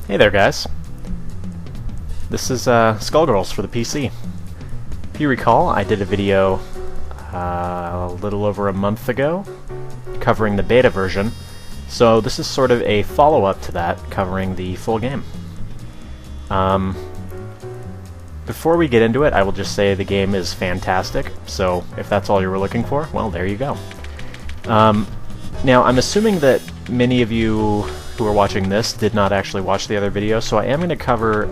Hey there, guys. This is Skullgirls for the PC. If you recall, I did a video a little over a month ago covering the beta version, so this is sort of a follow-up to that, covering the full game. Before we get into it, I will just say the game is fantastic, so if that's all you were looking for, well, there you go. Now, I'm assuming that many of you who are watching this did not actually watch the other video, so I am going to cover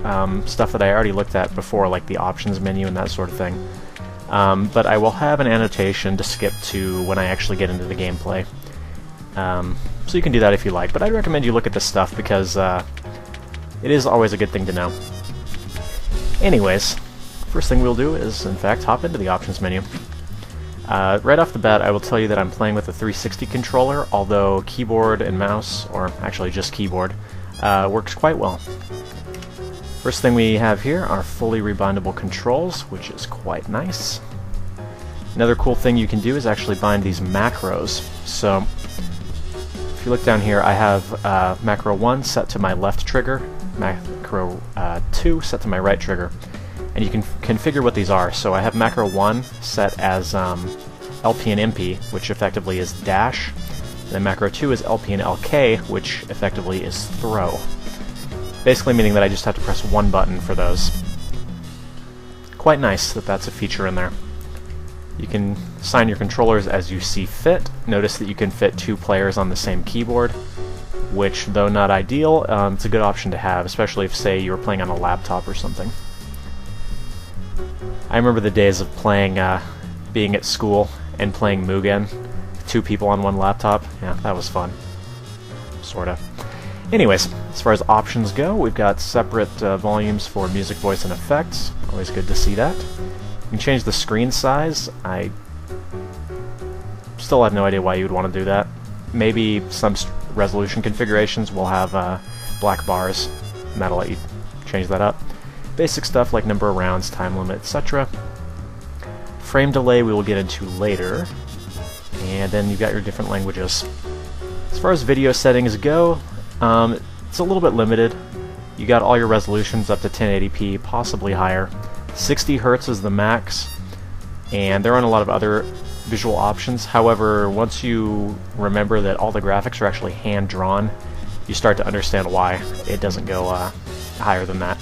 stuff that I already looked at before, like the options menu and that sort of thing. But I will have an annotation to skip to when I actually get into the gameplay. So you can do that if you like, but I'd recommend you look at this stuff because it is always a good thing to know. Anyways, first thing we'll do is, in fact, hop into the options menu. Right off the bat, I will tell you that I'm playing with a 360 controller, although keyboard and mouse, or actually just keyboard, works quite well. First thing we have here are fully rebindable controls, which is quite nice. Another cool thing you can do is actually bind these macros. So, if you look down here, I have macro 1 set to my left trigger, macro 2 set to my right trigger. And you can configure what these are. So I have macro 1 set as LP and MP, which effectively is dash. And then macro 2 is LP and LK, which effectively is throw. Basically meaning that I just have to press one button for those. Quite nice that that's a feature in there. You can assign your controllers as you see fit. Notice that you can fit 2 players on the same keyboard, which, though not ideal, it's a good option to have, especially if, say, you were playing on a laptop or something. I remember the days of playing, being at school and playing Mugen, 2 people on 1 laptop. Yeah, that was fun. Sorta. Anyways, as far as options go, we've got separate volumes for music, voice, and effects. Always good to see that. You can change the screen size. I still have no idea why you would want to do that. Maybe some resolution configurations will have black bars, and that'll let you change that up. Basic stuff like number of rounds, time limit, etc. Frame delay we will get into later. And then you've got your different languages. As far as video settings go, it's a little bit limited. You got all your resolutions up to 1080p, possibly higher. 60 Hz is the max, and there aren't a lot of other visual options. However, once you remember that all the graphics are actually hand-drawn, you start to understand why it doesn't go higher than that.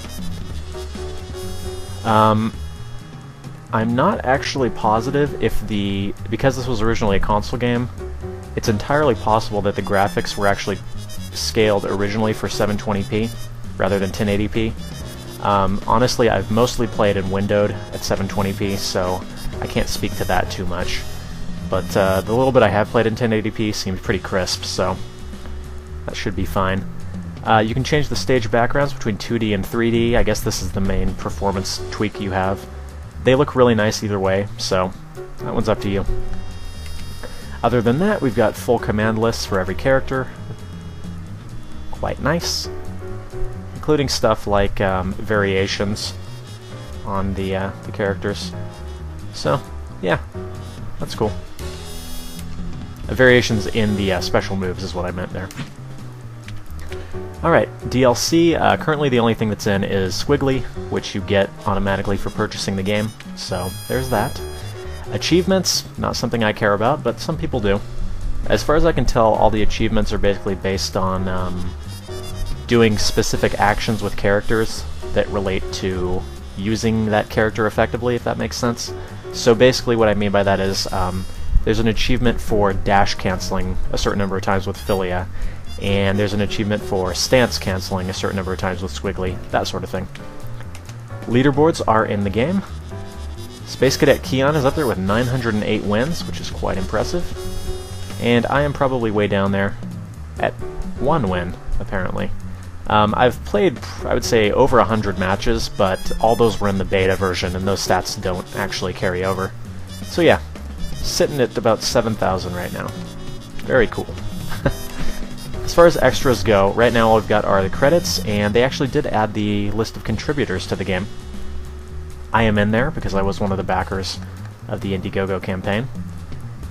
I'm not actually positive if because this was originally a console game, it's entirely possible that the graphics were actually scaled originally for 720p rather than 1080p. Honestly, I've mostly played in windowed at 720p, so I can't speak to that too much. But the little bit I have played in 1080p seems pretty crisp, so that should be fine. You can change the stage backgrounds between 2D and 3D. I guess this is the main performance tweak you have. They look really nice either way, so that one's up to you. Other than that, we've got full command lists for every character. Quite nice. Including stuff like variations on the characters. So, yeah, that's cool. Variations in the special moves is what I meant there. Alright, DLC, currently the only thing that's in is Squiggly, which you get automatically for purchasing the game, so there's that. Achievements, not something I care about, but some people do. As far as I can tell, all the achievements are basically based on doing specific actions with characters that relate to using that character effectively, if that makes sense. So basically what I mean by that is, there's an achievement for dash canceling a certain number of times with Philia, and there's an achievement for stance canceling a certain number of times with Squiggly, that sort of thing. Leaderboards are in the game. Space Cadet Keon is up there with 908 wins, which is quite impressive. And I am probably way down there at 1 win, apparently. I've played, I would say, over 100 matches, but all those were in the beta version, and those stats don't actually carry over. So yeah, sitting at about 7,000 right now. Very cool. As far as extras go, right now all we've got are the credits, and they actually did add the list of contributors to the game. I am in there because I was one of the backers of the Indiegogo campaign.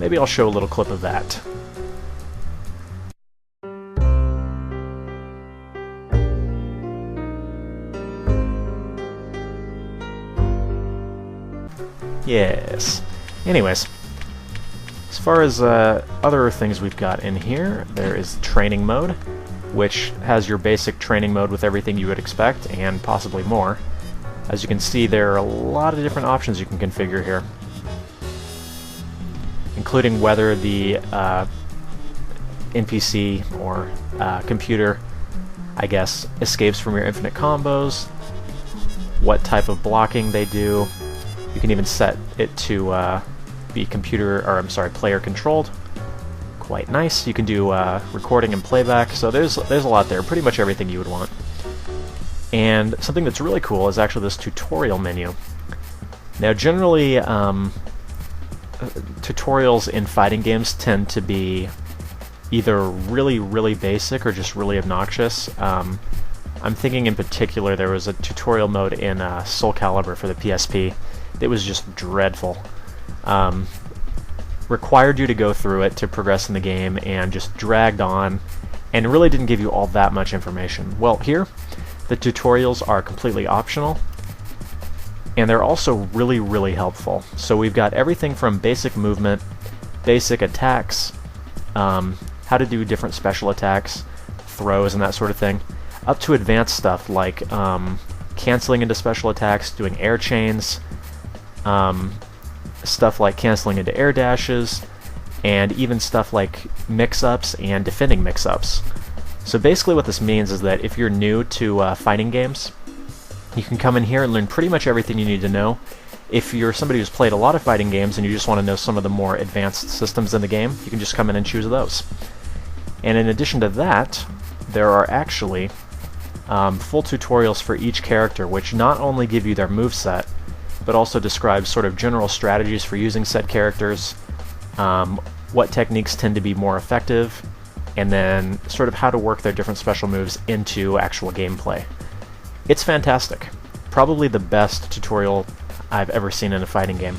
Maybe I'll show a little clip of that. Yes. Anyways, as far as other things we've got in here, there is training mode, which has your basic training mode with everything you would expect, and possibly more. As you can see, there are a lot of different options you can configure here, including whether the NPC or computer, I guess, escapes from your infinite combos, what type of blocking they do. You can even set it to be player controlled. Quite nice. You can do recording and playback, so there's a lot there, pretty much everything you would want. And something that's really cool is actually this tutorial menu. Now generally, tutorials in fighting games tend to be either really, really basic or just really obnoxious. I'm thinking in particular there was a tutorial mode in Soul Calibur for the PSP that was just dreadful. Required you to go through it to progress in the game and just dragged on and really didn't give you all that much information. Well, here, the tutorials are completely optional, and they're also really, really helpful. So we've got everything from basic movement, basic attacks, how to do different special attacks, throws and that sort of thing, up to advanced stuff like canceling into special attacks, doing air chains, stuff like canceling into air dashes, and even stuff like mix-ups and defending mix-ups. So basically what this means is that if you're new to fighting games, you can come in here and learn pretty much everything you need to know. If you're somebody who's played a lot of fighting games and you just want to know some of the more advanced systems in the game, you can just come in and choose those. And in addition to that, there are actually full tutorials for each character, which not only give you their moveset, but also describe sort of general strategies for using said characters, what techniques tend to be more effective, and then sort of how to work their different special moves into actual gameplay. It's fantastic. Probably the best tutorial I've ever seen in a fighting game.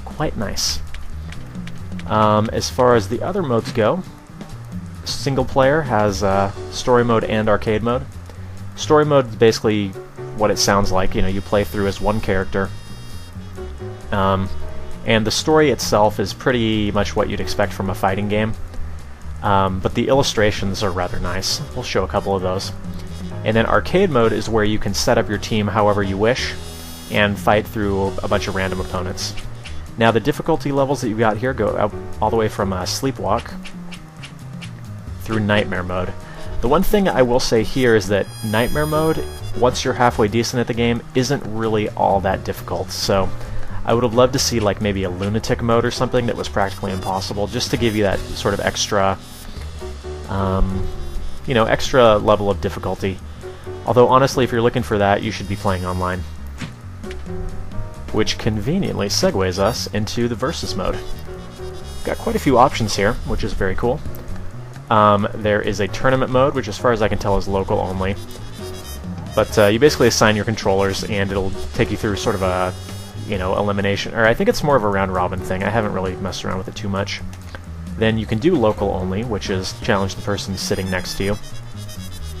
Quite nice. As far as the other modes go, single player has story mode and arcade mode. Story mode is basically what it sounds like. You know, you play through as one character, and the story itself is pretty much what you'd expect from a fighting game, but the illustrations are rather nice. We'll show a couple of those. And then arcade mode is where you can set up your team however you wish and fight through a bunch of random opponents. Now the difficulty levels that you've got here go out all the way from Sleepwalk through Nightmare mode. The one thing I will say here is that Nightmare mode, once you're halfway decent at the game, isn't really all that difficult. So I would have loved to see like maybe a Lunatic mode or something that was practically impossible, just to give you that sort of extra, extra level of difficulty. Although honestly, if you're looking for that, you should be playing online. Which conveniently segues us into the versus mode. Got quite a few options here, which is very cool. There is a tournament mode, which as far as I can tell is local only. But you basically assign your controllers and it'll take you through sort of a, elimination. Or I think it's more of a round-robin thing. I haven't really messed around with it too much. Then you can do local only, which is challenge the person sitting next to you.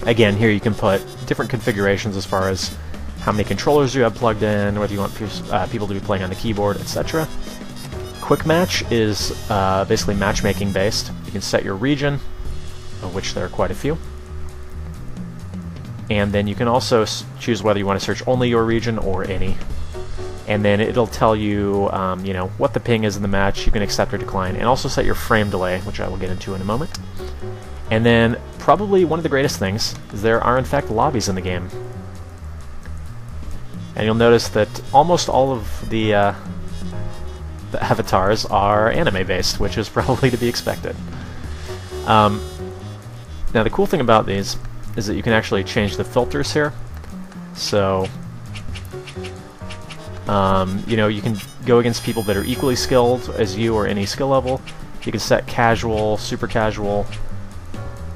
Again, here you can put different configurations as far as how many controllers you have plugged in, whether you want people to be playing on the keyboard, etc. Quick Match is basically matchmaking based. You can set your region, of which there are quite a few. And then you can also choose whether you want to search only your region or any. And then it'll tell you, what the ping is in the match. You can accept or decline, and also set your frame delay, which I will get into in a moment. And then, probably one of the greatest things is there are in fact lobbies in the game. And you'll notice that almost all of the avatars are anime-based, which is probably to be expected. Now, the cool thing about these is that you can actually change the filters here. So, you can go against people that are equally skilled as you or any skill level. You can set casual, super casual,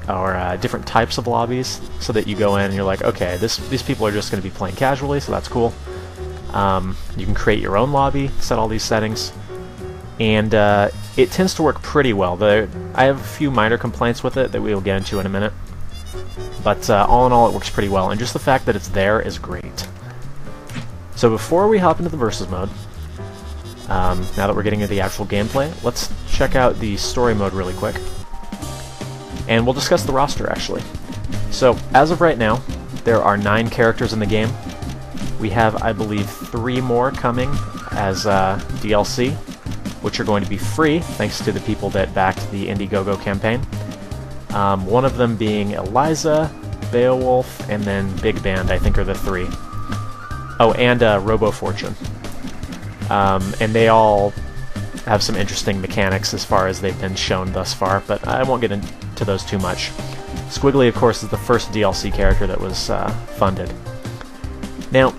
or different types of lobbies, so that you go in and you're like, okay, these people are just going to be playing casually, so that's cool. You can create your own lobby, set all these settings, and it tends to work pretty well. I have a few minor complaints with it that we will get into in a minute, but all in all it works pretty well, and just the fact that it's there is great. So before we hop into the versus mode, Now that we're getting into the actual gameplay, let's check out the story mode really quick. And we'll discuss the roster, actually. So, as of right now, there are 9 characters in the game. We have, I believe, 3 more coming as DLC, which are going to be free, thanks to the people that backed the Indiegogo campaign. One of them being Eliza, Beowulf, and then Big Band, I think, are the 3. Oh, and Robo Fortune. And they all have some interesting mechanics as far as they've been shown thus far, but I won't get into those too much. Squiggly, of course, is the first DLC character that was funded. Now,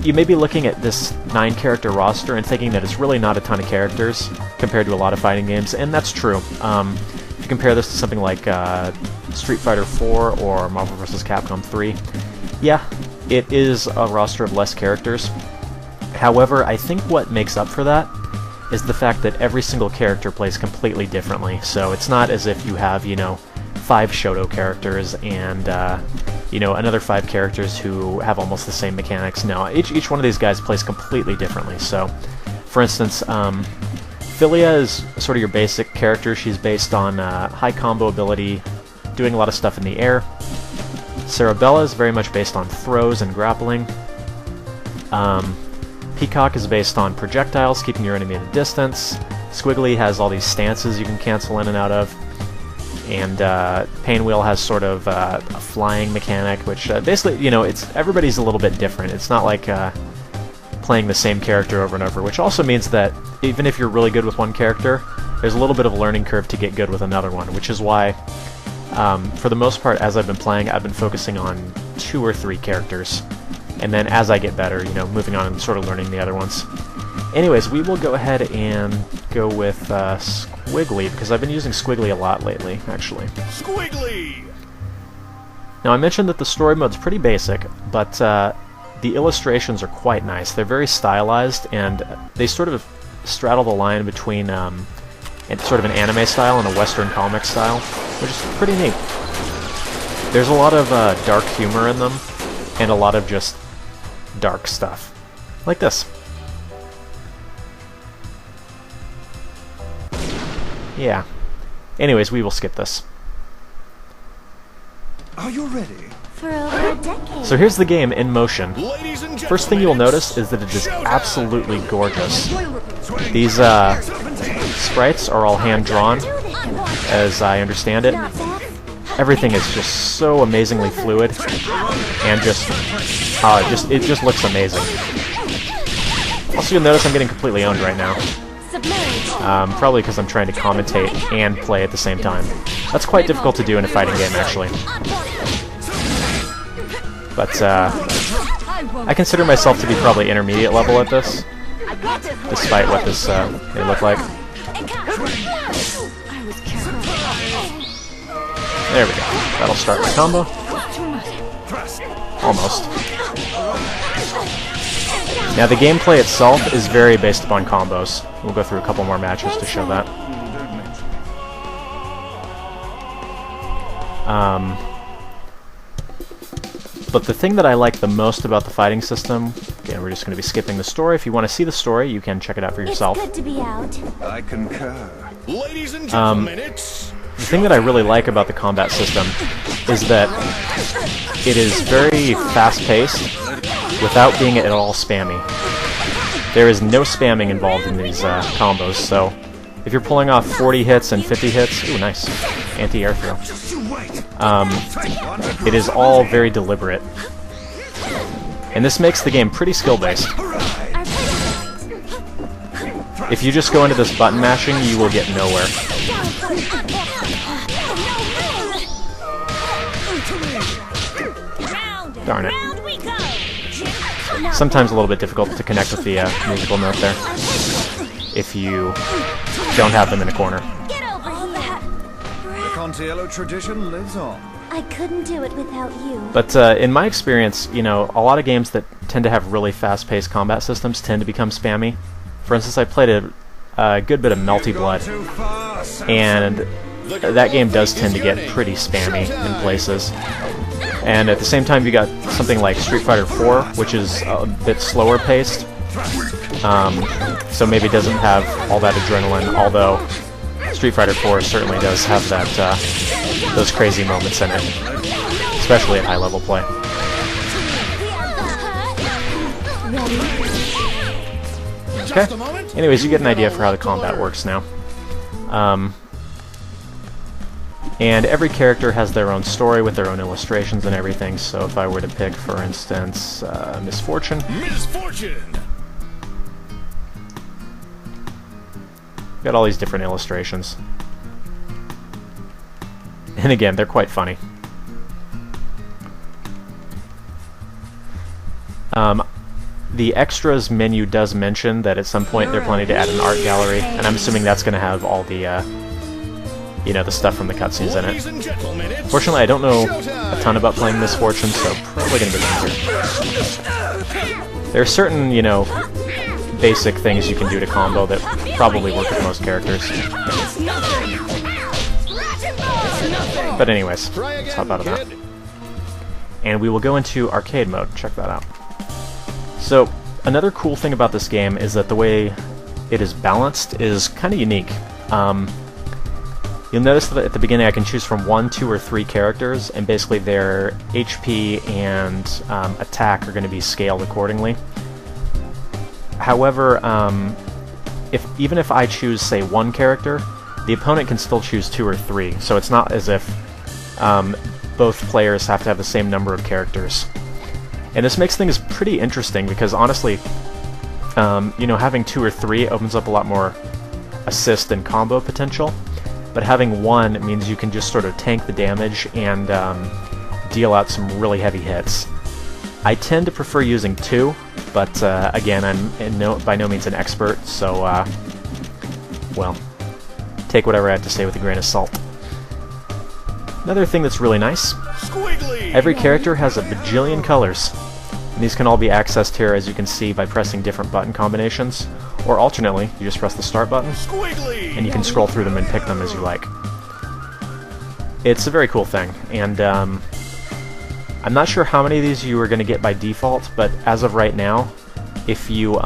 you may be looking at this 9-character roster and thinking that it's really not a ton of characters compared to a lot of fighting games, and that's true. If you compare this to something like Street Fighter 4 or Marvel vs. Capcom 3, yeah, it is a roster of less characters. However, I think what makes up for that is the fact that every single character plays completely differently. So it's not as if you have, 5 Shoto characters and, another 5 characters who have almost the same mechanics. No, each one of these guys plays completely differently. So, for instance, Philia is sort of your basic character. She's based on high combo ability, doing a lot of stuff in the air. Cerebella is very much based on throws and grappling. Peacock is based on projectiles, keeping your enemy at a distance. Squiggly has all these stances you can cancel in and out of. And Painwheel has sort of a flying mechanic, which basically, everybody's a little bit different. It's not like playing the same character over and over, which also means that even if you're really good with one character, there's a little bit of a learning curve to get good with another one, which is why, for the most part, as I've been playing, I've been focusing on 2 or 3 characters. And then as I get better, moving on and sort of learning the other ones. Anyways, we will go ahead and go with Squiggly, because I've been using Squiggly a lot lately, actually. Squiggly! Now, I mentioned that the story mode's pretty basic, but the illustrations are quite nice. They're very stylized, and they sort of straddle the line between sort of an anime style and a Western comic style, which is pretty neat. There's a lot of dark humor in them, and a lot of just dark stuff. Like this. Yeah. Anyways, we will skip this. Are you ready? For over a decade. So here's the game in motion. First thing you'll notice is that it is absolutely gorgeous. These sprites are all hand-drawn, as I understand it. Everything is just so amazingly fluid, and it just looks amazing. Also, you'll notice I'm getting completely owned right now. Probably because I'm trying to commentate and play at the same time. That's quite difficult to do in a fighting game, actually. But, I consider myself to be probably intermediate level at this, despite what this may look like. There we go. That'll start my combo. Almost. Now, the gameplay itself is very based upon combos. We'll go through a couple more matches to show that. But the thing that I like the most about the fighting system, again, we're just going to be skipping the story. If you want to see the story, you can check it out for yourself. It's good to be out. I concur. Ladies and gentlemen, the thing that I really like about the combat system is that it is very fast-paced without being at all spammy. There is no spamming involved in these combos, so if you're pulling off 40 hits and 50 hits, ooh, nice, anti-air throw. It is all very deliberate. And this makes the game pretty skill-based. If you just go into this button mashing, you will get nowhere. Darn it. Sometimes a little bit difficult to connect with the musical note there, if you don't have them in a corner. The Contiello tradition lives on. I couldn't do it without you. But in my experience, a lot of games that tend to have really fast-paced combat systems tend to become spammy. For instance, I played a good bit of Melty Blood, and that game does tend to get pretty spammy in places. And at the same time, you got something like Street Fighter 4, which is a bit slower paced, so maybe doesn't have all that adrenaline, although Street Fighter 4 certainly does have that those crazy moments in it, especially at high-level play. Okay. Anyways, you get an idea for how the combat works now. And every character has their own story with their own illustrations and everything, so if I were to pick, for instance, Misfortune. Got all these different illustrations. And again, they're quite funny. The extras menu does mention that at some point they're planning to add an art gallery, and I'm assuming that's going to have all the, you know, the stuff from the cutscenes in it. Fortunately, I don't know a ton about playing Misfortune, so probably going to be easier. There are certain, you know, basic things you can do to combo that probably work with most characters. But anyways, let's hop out of that. And we will go into arcade mode. Check that out. So, another cool thing about this game is that the way it is balanced is kind of unique. You'll notice that at the beginning I can choose from 1, 2, or 3 characters, and basically their HP and attack are going to be scaled accordingly. However, even if I choose, say, 1 character, the opponent can still choose 2 or 3, so it's not as if both players have to have the same number of characters. And this makes things pretty interesting because, honestly, you know, having 2 or 3 opens up a lot more assist and combo potential, but having 1 means you can just sort of tank the damage and deal out some really heavy hits. I tend to prefer using 2, but again, I'm by no means an expert, so, well, take whatever I have to say with a grain of salt. Another thing that's really nice, every character has a bajillion colors, and these can all be accessed here, as you can see, by pressing different button combinations, or alternately, you just press the start button, and you can scroll through them and pick them as you like. It's a very cool thing, and I'm not sure how many of these you are going to get by default, but as of right now, if you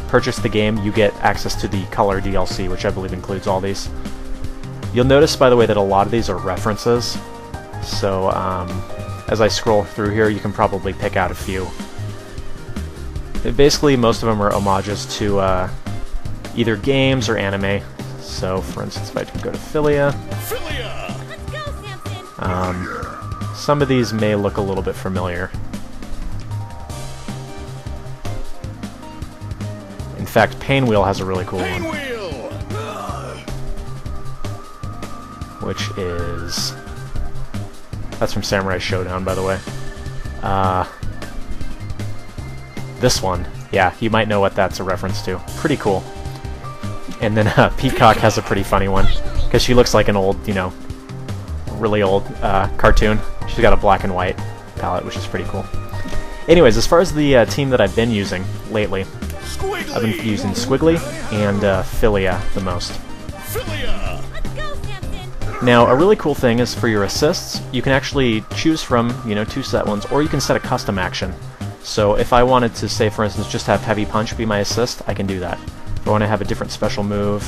purchase the game, you get access to the Color DLC, which I believe includes all these. You'll notice, by the way, that a lot of these are references, so as I scroll through here, you can probably pick out a few. Basically, most of them are homages to either games or anime. So, for instance, if I go to Philia, some of these may look a little bit familiar. In fact, Painwheel has a really cool one, which is... That's from Samurai Showdown, by the way. This one, yeah, you might know what that's a reference to. Pretty cool. And then Peacock has a pretty funny one, because she looks like an old, you know, really old cartoon. She's got a black and white palette, which is pretty cool. Anyways, as far as the team that I've been using lately, I've been using Squiggly and Philia the most. Now, a really cool thing is for your assists, you can actually choose from, you know, 2 set ones, or you can set a custom action. So if I wanted to, say, for instance, just have Heavy Punch be my assist, I can do that. If I want to have a different special move,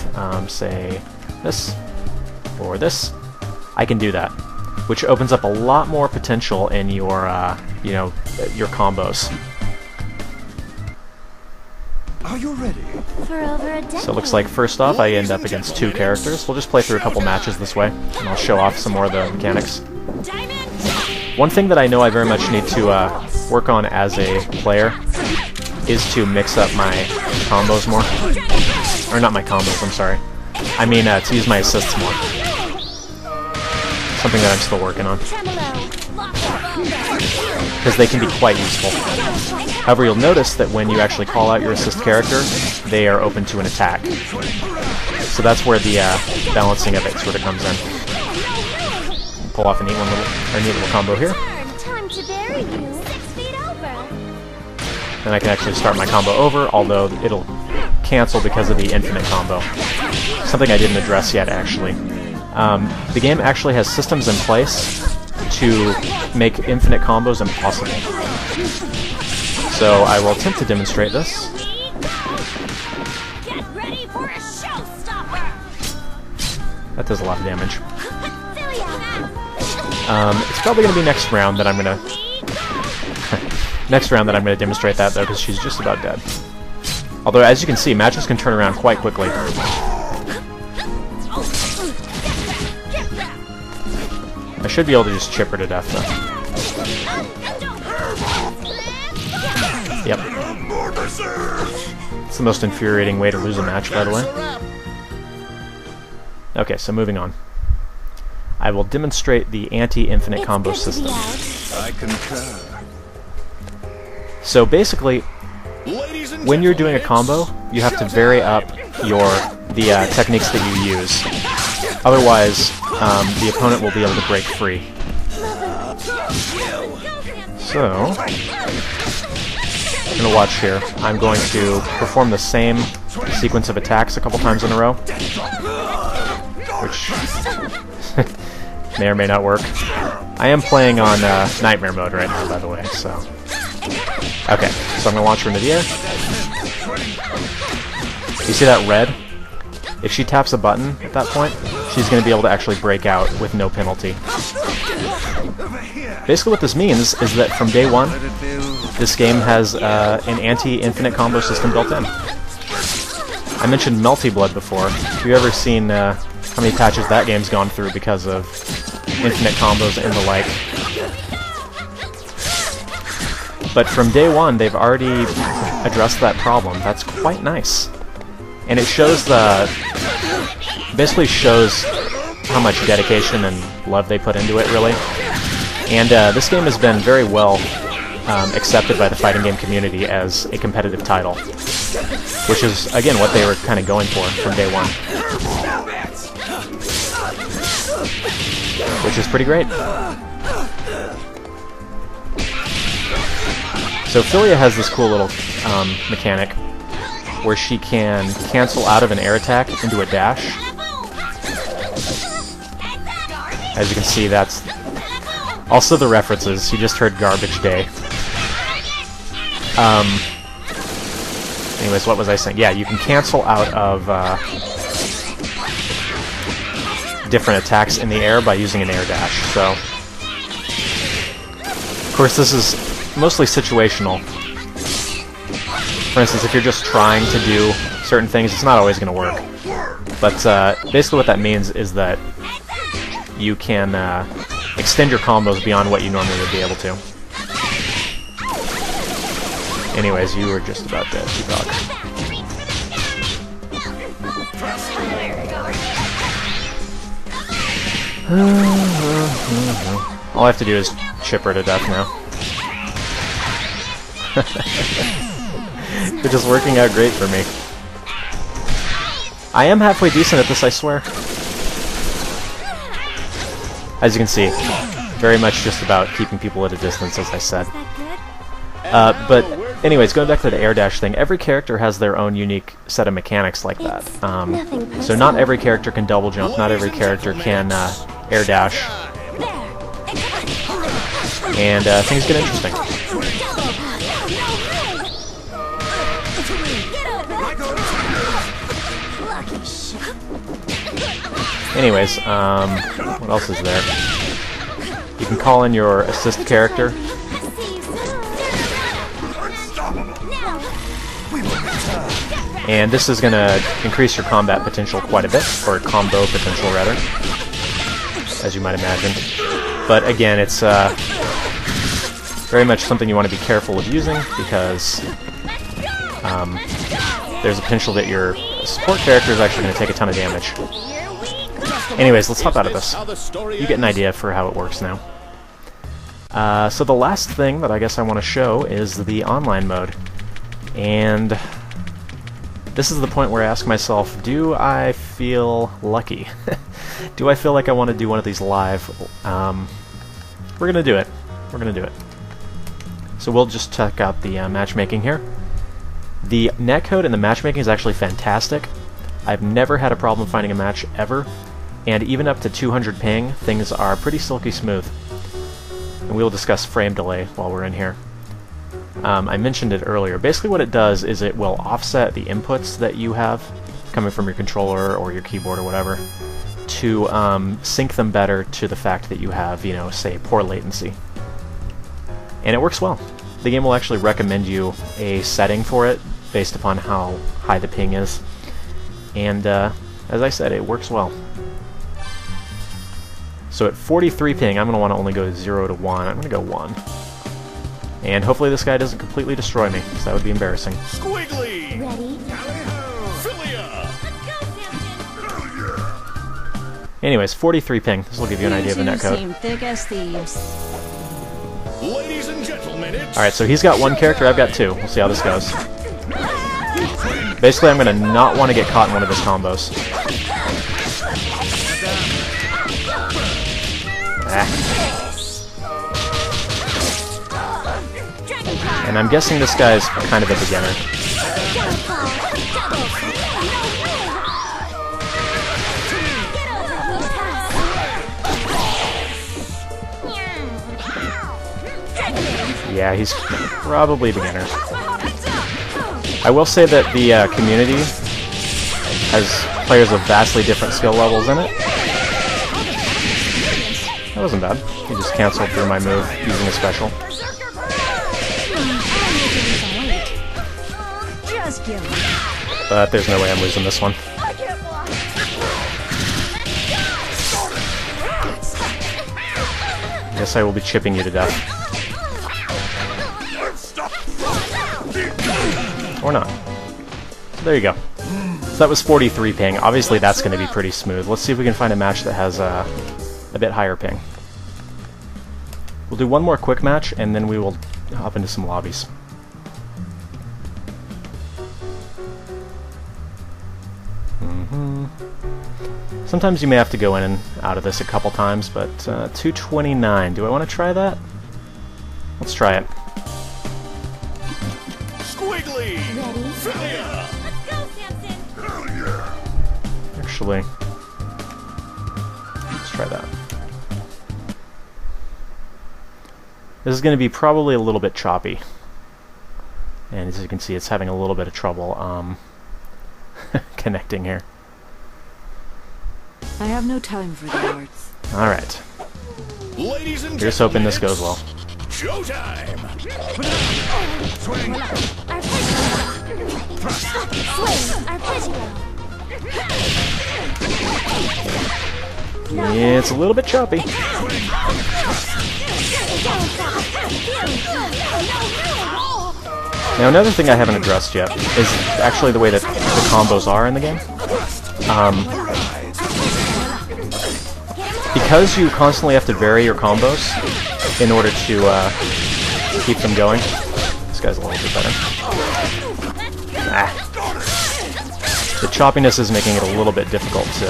say this, or this, I can do that, which opens up a lot more potential in your, you know, your combos. Are you ready? For over a decade. So it looks like first off I end up against 2 characters. We'll just play through a couple matches this way, and I'll show off some more of the mechanics. One thing that I know I very much need to work on as a player is to mix up my combos more. Or not my combos, I'm sorry. I mean to use my assists more. Something that I'm still working on, because they can be quite useful. However, you'll notice that when you actually call out your assist character, they are open to an attack. So that's where the balancing of it sort of comes in. Pull off a neat little combo here. Then I can actually start my combo over, although it'll cancel because of the infinite combo. Something I didn't address yet, actually. The game actually has systems in place to make infinite combos impossible. So I will attempt to demonstrate this. Get ready for a showstopper. That does a lot of damage. Filia. It's probably going to be next round that I'm going to... next round that I'm going to demonstrate that, though, because she's just about dead. Although, as you can see, matches can turn around quite quickly. I should be able to just chip her to death, though. Yep. It's the most infuriating way to lose a match, by the way. Okay, so moving on. I will demonstrate the anti-infinite combo system. I concur. So basically, when you're doing a combo, you have to vary up the techniques that you use. Otherwise, the opponent will be able to break free. So, I'm going to watch here. I'm going to perform the same sequence of attacks a couple times in a row, which may or may not work. I am playing on Nightmare mode right now, by the way, so... Okay, so I'm going to launch her into the air. You see that red? If she taps a button at that point, she's going to be able to actually break out with no penalty. Basically what this means is that from day one, this game has an anti-infinite combo system built in. I mentioned Melty Blood before. Have you ever seen how many patches that game's gone through because of infinite combos and the like? But from day one, they've already addressed that problem. That's quite nice. And it shows basically shows how much dedication and love they put into it, really. And this game has been very well accepted by the fighting game community as a competitive title, which is, again, what they were kind of going for from day one. Which is pretty great. So Filia has this cool little mechanic where she can cancel out of an air attack into a dash. As you can see, that's also the references. You just heard Garbage Day. Anyways, what was I saying? Yeah, you can cancel out of different attacks in the air by using an air dash. So, of course, this is mostly situational. For instance, if you're just trying to do certain things, it's not always going to work. But basically what that means is that you can extend your combos beyond what you normally would be able to. Anyways, you were just about dead, you dog. All I have to do is chip her to death now. It's just working out great for me. I am halfway decent at this, I swear. As you can see, very much just about keeping people at a distance, as I said. But anyways, going back to the air dash thing, every character has their own unique set of mechanics like that. So not every character can double jump, not every character can air dash. And things get interesting. Anyways, what else is there? You can call in your assist character. And this is going to increase your combat potential quite a bit, or combo potential rather, as you might imagine. But again, it's very much something you want to be careful of using, because there's a potential that your support character is actually going to take a ton of damage. Anyways, let's hop out of this. You get an idea for how it works now. So the last thing that I guess I want to show is the online mode. And this is the point where I ask myself, do I feel lucky? Do I feel like I want to do one of these live? We're going to do it. We're going to do it. So we'll just check out the matchmaking here. The netcode and the matchmaking is actually fantastic. I've never had a problem finding a match ever. And even up to 200 ping, things are pretty silky smooth. And we'll discuss frame delay while we're in here. I mentioned it earlier. Basically what it does is it will offset the inputs that you have coming from your controller or your keyboard or whatever to sync them better to the fact that you have, you know, say, poor latency. And it works well. The game will actually recommend you a setting for it based upon how high the ping is. And as I said, it works well. So at 43 ping, I'm going to want to only go 0 to 1. I'm going to go 1. And hopefully this guy doesn't completely destroy me, because that would be embarrassing. Squiggly! Ready? Philia! Anyways, 43 ping. This will give you an idea of the netcode. Seem thick as thieves. Ladies and gentlemen, it's... Alright, so he's got one character, I've got two. We'll see how this goes. Basically, I'm going to not want to get caught in one of his combos. And I'm guessing this guy's kind of a beginner. Yeah, he's probably a beginner. I will say that the community has players of vastly different skill levels in it. That wasn't bad. He just canceled through my move using a special. But there's no way I'm losing this one. Guess I will be chipping you to death. Or not. So there you go. So that was 43 ping. Obviously that's going to be pretty smooth. Let's see if we can find a match that has a bit higher ping. We'll do one more quick match and then we will hop into some lobbies. Sometimes you may have to go in and out of this a couple times, but 229. Do I want to try that? Let's try it. Squiggly! Ready? Philia! Let's go, Samson! Actually, let's try that. This is going to be probably a little bit choppy. And as you can see, it's having a little bit of trouble connecting here. I have no time for the arts. Alright. Ladies and Here's hoping gentlemen, this goes it's well. Showtime! Swing! Arpeggio! It's a little bit choppy. Now another thing I haven't addressed yet is actually the way that the combos are in the game. Because you constantly have to vary your combos in order to keep them going. This guy's a little bit better. The choppiness is making it a little bit difficult to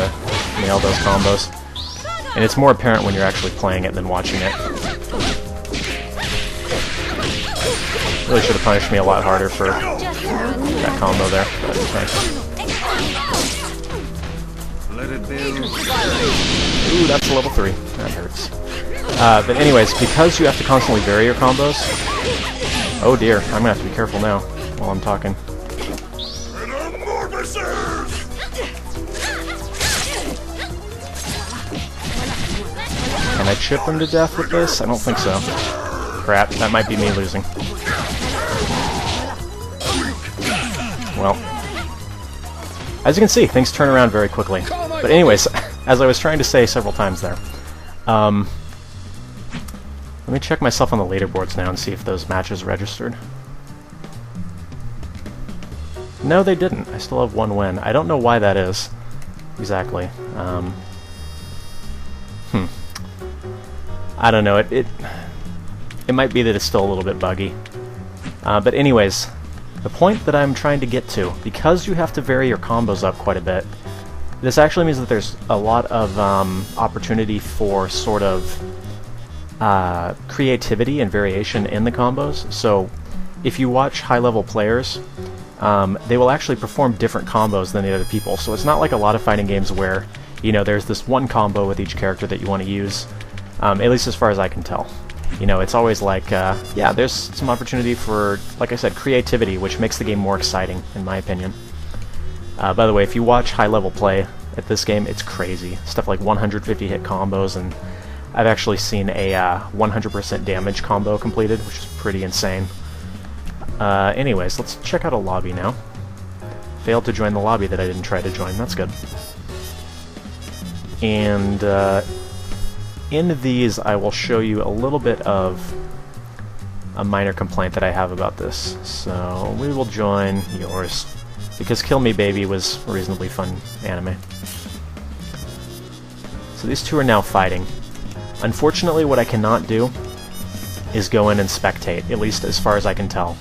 nail those combos. And it's more apparent when you're actually playing it than watching it. Really should have punished me a lot harder for that combo there. But thanks. Let it be. Ooh, that's a level 3. That hurts. But anyways, because you have to constantly vary your combos... Oh dear, I'm gonna have to be careful now while I'm talking. Can I chip him to death with this? I don't think so. Crap, that might be me losing. Well, as you can see, things turn around very quickly. But anyways, as I was trying to say several times there, let me check myself on the leaderboards now and see if those matches registered. No, they didn't. I still have one win. I don't know why that is exactly. I don't know. It might be that it's still a little bit buggy. But anyways, the point that I'm trying to get to, because you have to vary your combos up quite a bit, this actually means that there's a lot of opportunity for sort of creativity and variation in the combos. So if you watch high-level players, they will actually perform different combos than the other people. So it's not like a lot of fighting games where, you know, there's this one combo with each character that you want to use, at least as far as I can tell. you know, it's always like, yeah, there's some opportunity for, like I said, creativity, which makes the game more exciting, in my opinion. By the way, if you watch high-level play at this game, it's crazy. Stuff like 150 hit combos, and I've actually seen a 100% damage combo completed, which is pretty insane. Anyways, let's check out a lobby now. Failed to join the lobby that I didn't try to join, that's good. And in these, I will show you a little bit of a minor complaint that I have about this. So we will join yours, because Kill Me Baby was a reasonably fun anime. So these two are now fighting. Unfortunately, what I cannot do is go in and spectate, at least as far as I can tell.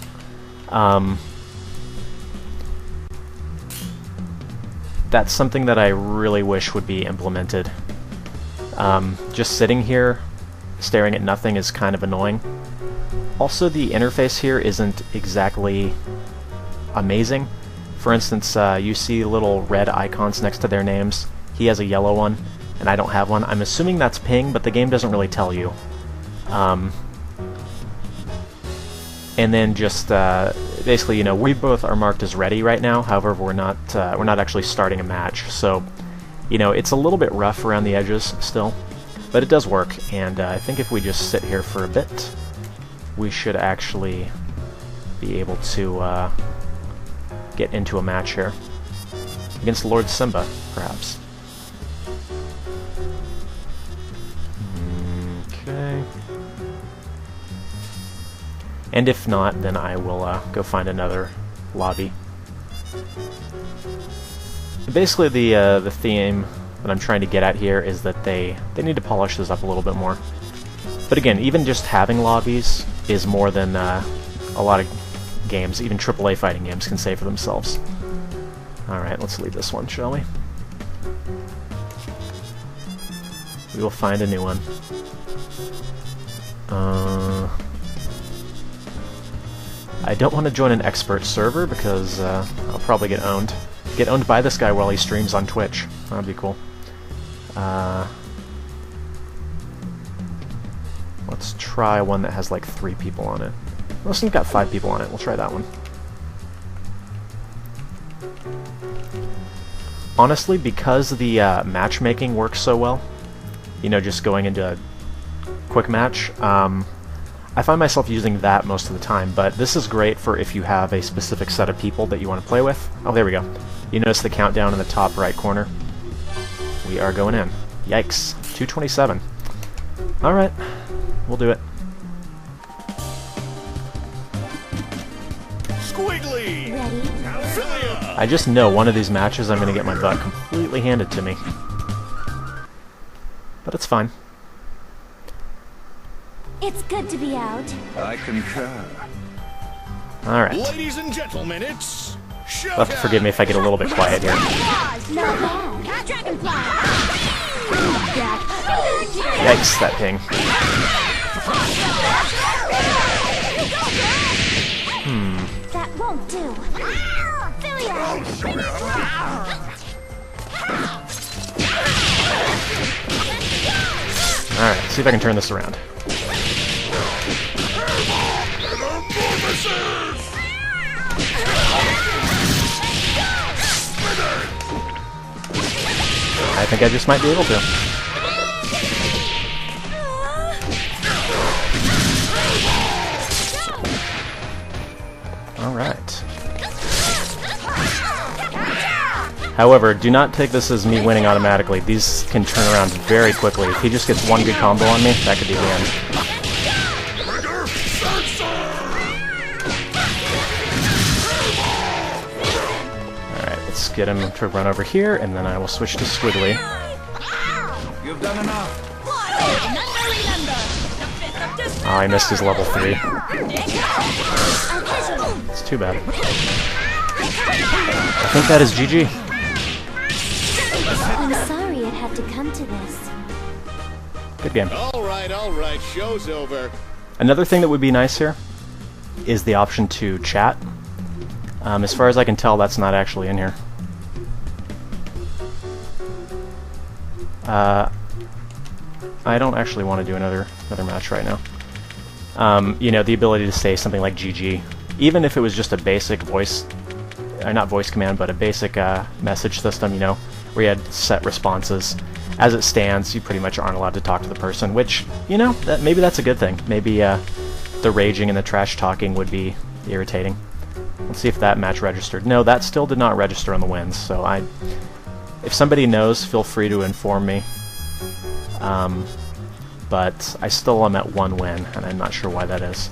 That's something that I really wish would be implemented. Just sitting here, staring at nothing is kind of annoying. Also, the interface here isn't exactly amazing. For instance, you see little red icons next to their names. He has a yellow one, and I don't have one. I'm assuming that's ping, but the game doesn't really tell you. And then just basically, you know, we both are marked as ready right now. However, we're not actually starting a match. So, you know, it's a little bit rough around the edges still, but it does work. And I think if we just sit here for a bit, we should actually be able to get into a match here against Lord Simba, perhaps. Okay. And if not, then I will go find another lobby. Basically, the theme that I'm trying to get at here is that they need to polish this up a little bit more. But again, even just having lobbies is more than a lot of games, even AAA fighting games, can say for themselves. Alright, let's leave this one, shall we? We will find a new one. I don't want to join an expert server because I'll probably get owned. Get owned by this guy while he streams on Twitch. That'd be cool. Let's try one that has like 3 people on it. This one's got 5 people on it. We'll try that one. Honestly, because the matchmaking works so well, you know, just going into a quick match, I find myself using that most of the time, but this is great for if you have a specific set of people that you want to play with. Oh, there we go. You notice the countdown in the top right corner? We are going in. Yikes. 227. Alright. We'll do it. Squiggly! Ready? Philia! I just know one of these matches I'm going to get my butt completely handed to me. But it's fine. It's good to be out. I concur. Alright. Ladies and gentlemen, it's showtime! You'll have to forgive me if I get a little bit quiet here. No bad. Dragonfly. Yikes, that ping. That won't do. Alright, see if I can turn this around. I think I just might be able to. Alright. However, do not take this as me winning automatically. These can turn around very quickly. If he just gets one good combo on me, that could be the end. Alright, let's get him to run over here, and then I will switch to Squiggly. You've done enough. Oh, I missed his level 3. It's too bad. I think that is GG. I'm sorry it had to come to this. Good game. Alright, show's over. Another thing that would be nice here is the option to chat. As far as I can tell, that's not actually in here. I don't actually want to do another match right now. You know, the ability to say something like GG, even if it was just a basic voice, not voice command, but a basic message system, you know, where you had set responses. As it stands, you pretty much aren't allowed to talk to the person, which, you know, maybe that's a good thing. Maybe the raging and the trash talking would be irritating. Let's see if that match registered. No, that still did not register on the wins, so if somebody knows, feel free to inform me. But I still am at 1 win, and I'm not sure why that is.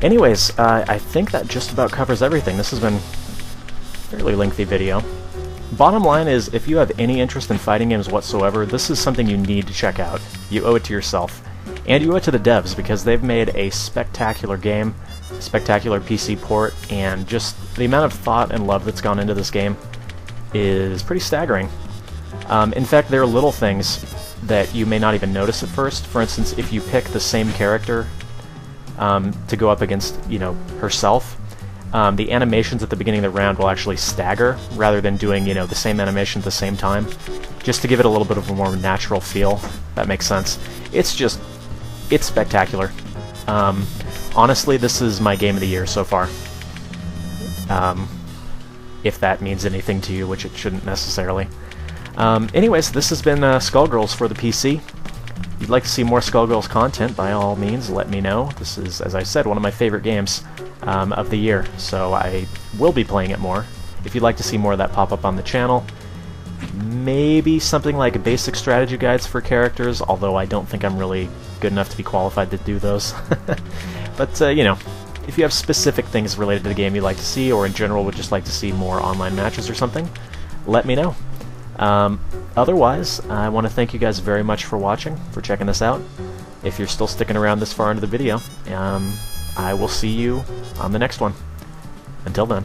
Anyways, I think that just about covers everything. This has been a fairly lengthy video. Bottom line is, if you have any interest in fighting games whatsoever, this is something you need to check out. You owe it to yourself. And you owe it to the devs, because they've made a spectacular game, spectacular PC port, and just the amount of thought and love that's gone into this game is pretty staggering. In fact, there are little things that you may not even notice at first. For instance, if you pick the same character to go up against, you know, herself, the animations at the beginning of the round will actually stagger, rather than doing, you know, the same animation at the same time, just to give it a little bit of a more natural feel. That makes sense. It's spectacular. Honestly, this is my game of the year so far. If that means anything to you, which it shouldn't necessarily. Anyways, this has been Skullgirls for the PC. If you'd like to see more Skullgirls content, by all means, let me know. This is, as I said, one of my favorite games of the year, so I will be playing it more. If you'd like to see more of that pop up on the channel, maybe something like basic strategy guides for characters, although I don't think I'm really good enough to be qualified to do those. But, you know, if you have specific things related to the game you'd like to see, or in general would just like to see more online matches or something, let me know. Otherwise, I want to thank you guys very much for watching, for checking this out. If you're still sticking around this far into the video, I will see you on the next one. Until then.